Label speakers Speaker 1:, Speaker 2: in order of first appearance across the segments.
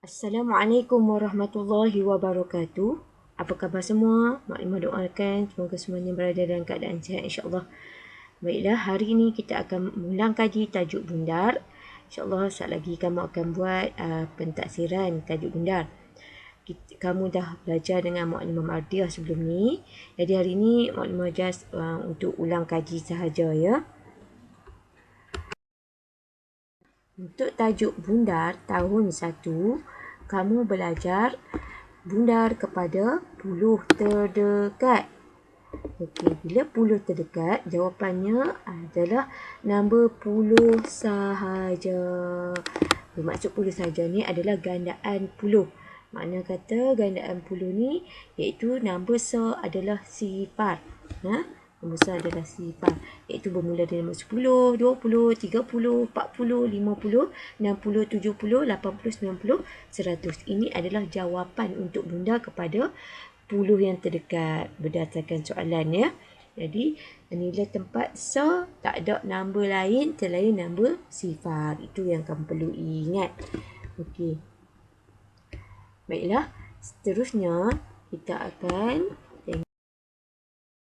Speaker 1: Assalamualaikum warahmatullahi wabarakatuh. Apa khabar semua? Maklimah doakan semoga semuanya berada dalam keadaan sihat insya-Allah. Baiklah, hari ini kita akan mengulang kaji tajuk bundar. Insya-Allah saat lagi kamu akan buat pentaksiran tajuk bundar. Kamu dah belajar dengan Maklimah Mardiah sebelum ni. Jadi hari ini Maklimah just untuk ulang kaji sahaja ya. Untuk tajuk bundar tahun 1, kamu belajar bundar kepada puluh terdekat. Okey, bila puluh terdekat, jawapannya adalah nombor puluh sahaja. Maksud puluh sahaja ni adalah gandaan puluh. Makna kata gandaan puluh ni iaitu nombor besar adalah sifar. Nombor besar adalah sifar. Iaitu bermula dari nombor 10, 20, 30, 40, 50, 60, 70, 80, 90, 100. Ini adalah jawapan untuk bundar kepada puluh yang terdekat berdasarkan soalan ya. Jadi nilai tempat se tak ada nombor lain selain nombor sifar. Itu yang kamu perlu ingat. Okey. Baiklah, seterusnya kita akan tengok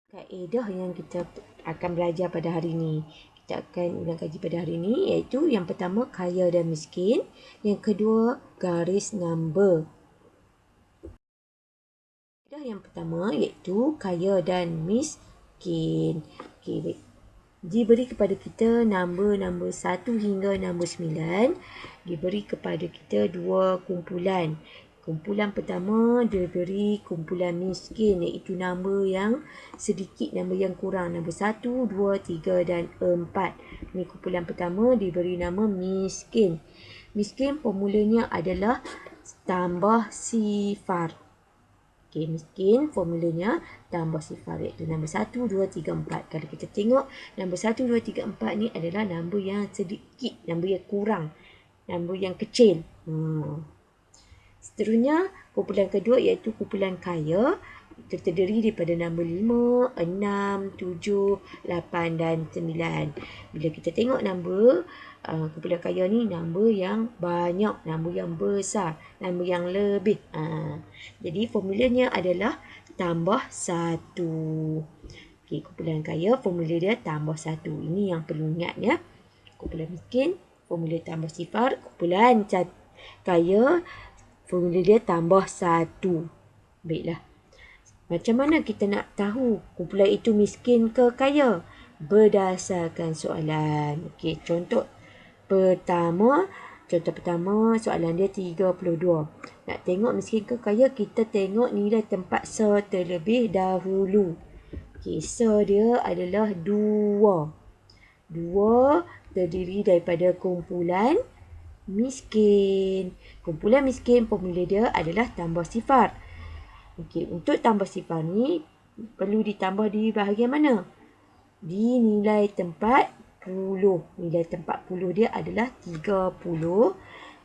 Speaker 1: kaedah yang kita akan belajar pada hari ini. Kita akan ulang kaji pada hari ini iaitu yang pertama kaya dan miskin, yang kedua garis nombor. Yang pertama iaitu kaya dan miskin. Okey, baik. Diberi kepada kita nombor 1 hingga nombor 9. Diberi kepada kita dua kumpulan. Kumpulan pertama diberi kumpulan miskin iaitu nombor yang sedikit, nombor yang kurang. Nombor 1, 2, 3 dan 4. Ini kumpulan pertama diberi nama miskin. Miskin formulanya adalah tambah sifar. Okey, miskin formulanya tambah sifar iaitu nombor 1, 2, 3, 4. Kalau kita tengok nombor 1, 2, 3, 4 ni adalah nombor yang sedikit, nombor yang kurang, nombor yang kecil. Seterusnya, kumpulan kedua iaitu kumpulan kaya. Itu terdiri daripada nombor 5, 6, 7, 8 dan 9. Bila kita tengok nombor kumpulan kaya ni, nombor yang banyak, nombor yang besar, nombor yang lebih. Jadi formulanya adalah tambah 1. Okey, kumpulan kaya formula dia tambah 1. Ini yang perlu ingat ya. Kumpulan miskin formula tambah sifar, kumpulan kaya formula dia tambah 1. Baiklah. Macam mana kita nak tahu kumpulan itu miskin ke kaya? Berdasarkan soalan. Okey, contoh pertama soalan dia 32. Nak tengok miskin ke kaya, kita tengok nilai tempat se terlebih dahulu. Okey, se dia adalah 2. 2 terdiri daripada kumpulan miskin. Kumpulan miskin formula dia adalah tambah sifar. Okey, untuk tambah sifar ni perlu ditambah di bahagian mana? Di nilai tempat puluh. Nilai tempat puluh dia adalah 30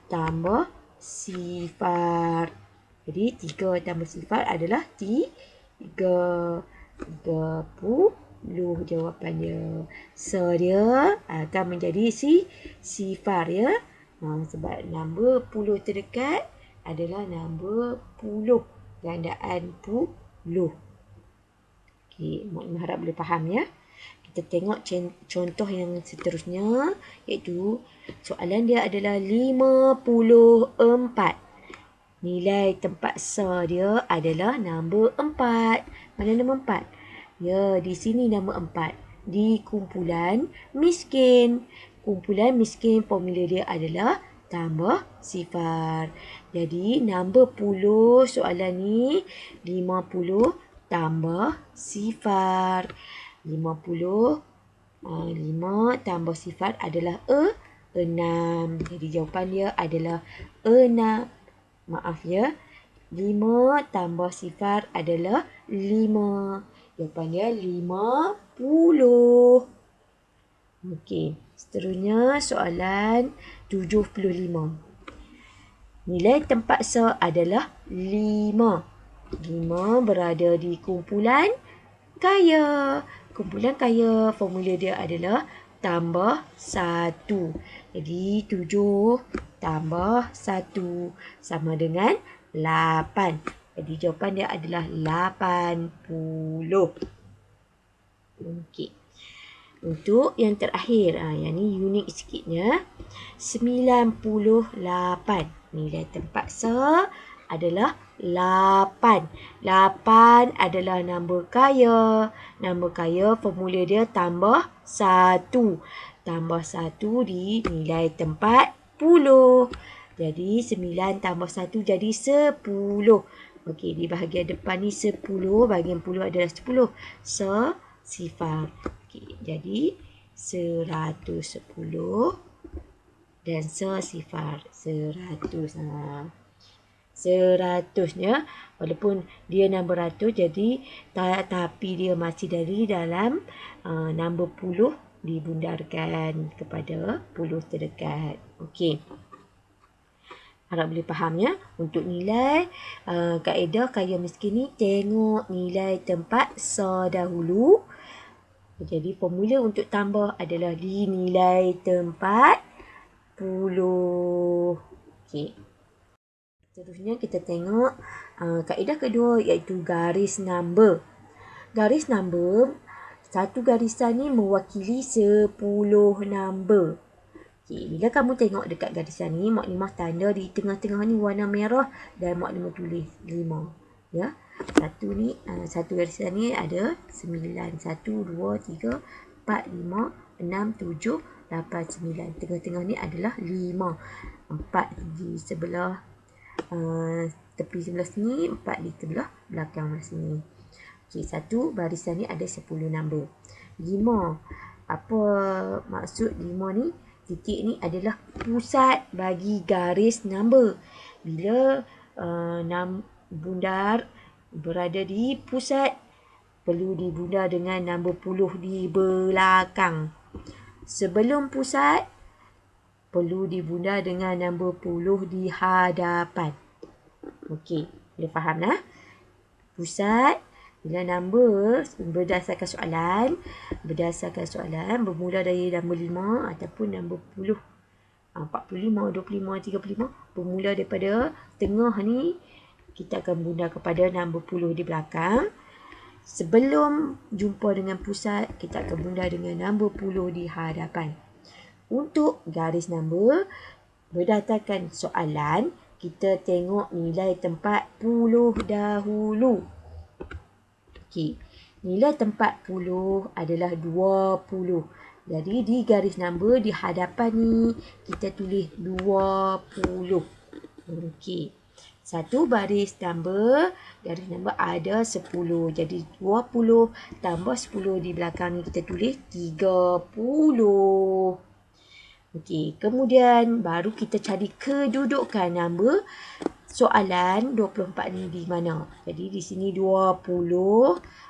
Speaker 1: tambah sifar. Jadi 3 tambah sifar adalah 30 jawapannya. So dia akan menjadi sifar ya. Sebab nombor 10 terdekat adalah nombor 10. Gandaan 10. Okey, Maklimah harap boleh faham ya. Kita tengok contoh yang seterusnya iaitu soalan dia adalah 54. Nilai tempat sa dia adalah nombor 4. Mana nombor 4? Ya, di sini nombor 4. Di kumpulan miskin. Kumpulan miskin formula dia adalah tambah sifar. Jadi nombor 10 soalan ni 50 tambah sifar. 50 5 tambah sifar adalah 6. Jadi jawapan dia adalah 6. Maaf ya. 5 tambah sifar adalah 5. Jawapan dia 50. Okey, seterusnya soalan 75. Nilai tempat sa adalah 5. 5 berada di kumpulan kaya. Kumpulan kaya formula dia adalah tambah 1. Jadi 7 tambah 1 sama dengan 8. Jadi jawapan dia adalah 80. Okey. Untuk yang terakhir, yang ni unik sikitnya. 98. Nilai terpaksa adalah 8. 8 adalah nombor kaya. Nombor kaya formula dia tambah 1. Tambah 1 di nilai tempat 10. Jadi 9 tambah 1 jadi 10. Okey, di bahagian depan ni 10. Bahagian 10 adalah 10. Sifar. Okey, jadi 110 dan sifar 100. 100-nya walaupun dia nombor ratus, jadi tapi dia masih dari dalam nombor puluh dibundarkan kepada puluh terdekat. Okey. Harap boleh faham ya. Untuk nilai kaedah kaya miskin ni, tengok nilai tempat dahulu. Jadi formula untuk tambah adalah di nilai tempat 10. Okey. Seterusnya kita tengok kaedah kedua iaitu garis number. Garis number, satu garisan ni mewakili 10 number. Okay, bila kamu tengok dekat garisan ni, Mak Limah tanda di tengah-tengah ni warna merah dan Mak Limah tulis 5. Ya. Satu garisan ni ada 9. 1, 2, 3, 4, 5, 6, 7, 8, 9. Tengah-tengah ni adalah 5. 4 di sebelah tepi sebelah sini, 4 di sebelah belakang sini. Okey, satu barisan ni ada 10 nombor. 5. Apa maksud 5 ni? Titik ni adalah pusat bagi garis nombor. Bila bundar berada di pusat, perlu dibundar dengan nombor 10 di belakang. Sebelum pusat, perlu dibundar dengan nombor 10 di hadapan. Okey, boleh faham lah. Pusat, bila nombor berdasarkan soalan bermula dari nombor 5 ataupun nombor 10, 45, 25, 35, bermula daripada tengah ni, kita akan bundar kepada nombor 10 di belakang. Sebelum jumpa dengan pusat, kita akan bundar dengan nombor 10 di hadapan. Untuk garis nombor, berdasarkan soalan, kita tengok nilai tempat 10 dahulu. Okey, nilai tempat 10 adalah 20. Jadi di garis nombor di hadapan ni, kita tulis 20. Okey. Satu baris nombor, garis nombor ada 10. Jadi 20 tambah 10 di belakang ni kita tulis 30. Okey, kemudian baru kita cari kedudukan nombor soalan 24 ni di mana. Jadi di sini 20,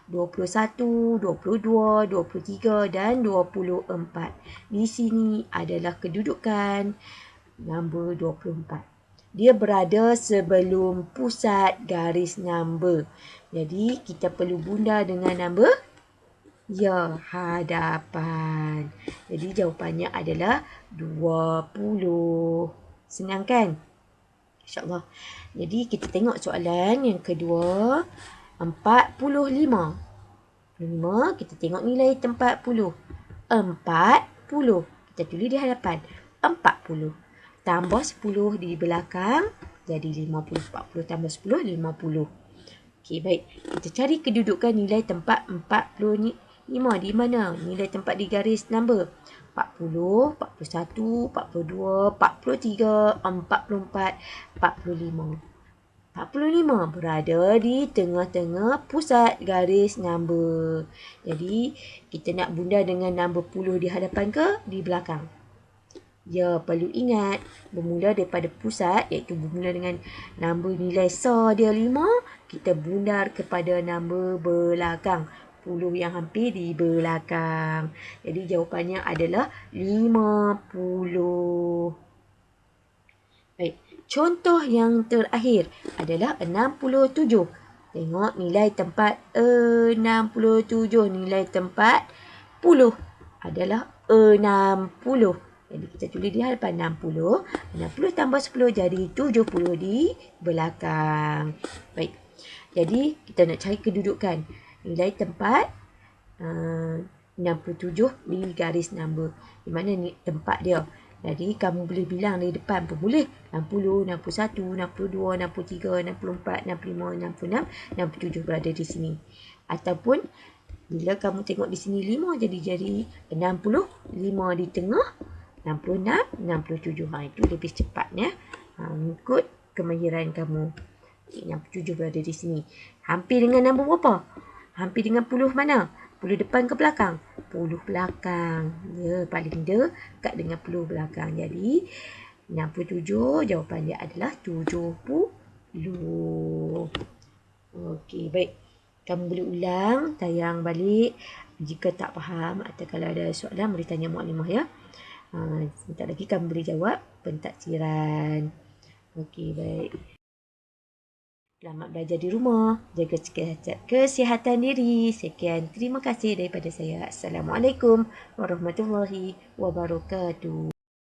Speaker 1: 21, 22, 23 dan 24. Di sini adalah kedudukan nombor 24. Dia berada sebelum pusat garis nombor. Jadi kita perlu bundar dengan nombor hadapan. Jadi jawapannya adalah 20. Senang kan? InsyaAllah. Jadi kita tengok soalan yang kedua. 45. Kita tengok nilai tempat 10. 40. Kita tulis di hadapan. 40. Tambah 10 di belakang. Jadi 50. 40 tambah 10, 50. Okey, baik. Kita cari kedudukan nilai tempat 40 ni. 5 di mana? Nilai tempat di garis nombor. 40, 41, 42, 43, 44, 45. 45 berada di tengah-tengah pusat garis nombor. Jadi, kita nak bundar dengan nombor 10 di hadapan ke di belakang? Ya, perlu ingat bermula daripada pusat, iaitu bermula dengan nombor nilai dia 5, kita bundar kepada nombor belakang. 10 yang hampir di belakang. Jadi jawapannya adalah 50. Baik, contoh yang terakhir adalah 67. Tengok nilai tempat 67. Nilai tempat 10 adalah 60. Jadi kita tulis di hadapan 60. 60 tambah 10 jadi 70 di belakang. Baik. Jadi kita nak cari kedudukan. Nilai tempat 67 di garis nombor. Di mana ni tempat dia. Jadi kamu boleh bilang dari depan pun boleh. 60, 61, 62, 63, 64, 65, 66, 67 berada di sini. Ataupun bila kamu tengok di sini 5 jadi 65 di tengah, 66, 67. Itu lebih cepatnya. Ikut kemahiran kamu. 67 berada di sini. Hampir dengan nombor berapa? Hampir dengan puluh mana? Puluh depan ke belakang? Puluh belakang. Ya, paling dekat dengan puluh belakang. Jadi 67 jawapan dia adalah 70. Okey, baik. Kamu boleh ulang, tayang balik jika tak faham atau kalau ada soalan boleh tanya mukadimah ya. Sebentar lagi kamu boleh jawab pentadbiran. Okey, baik. Selamat belajar di rumah. Jaga kesihatan diri. Sekian. Terima kasih daripada saya. Assalamualaikum warahmatullahi wabarakatuh.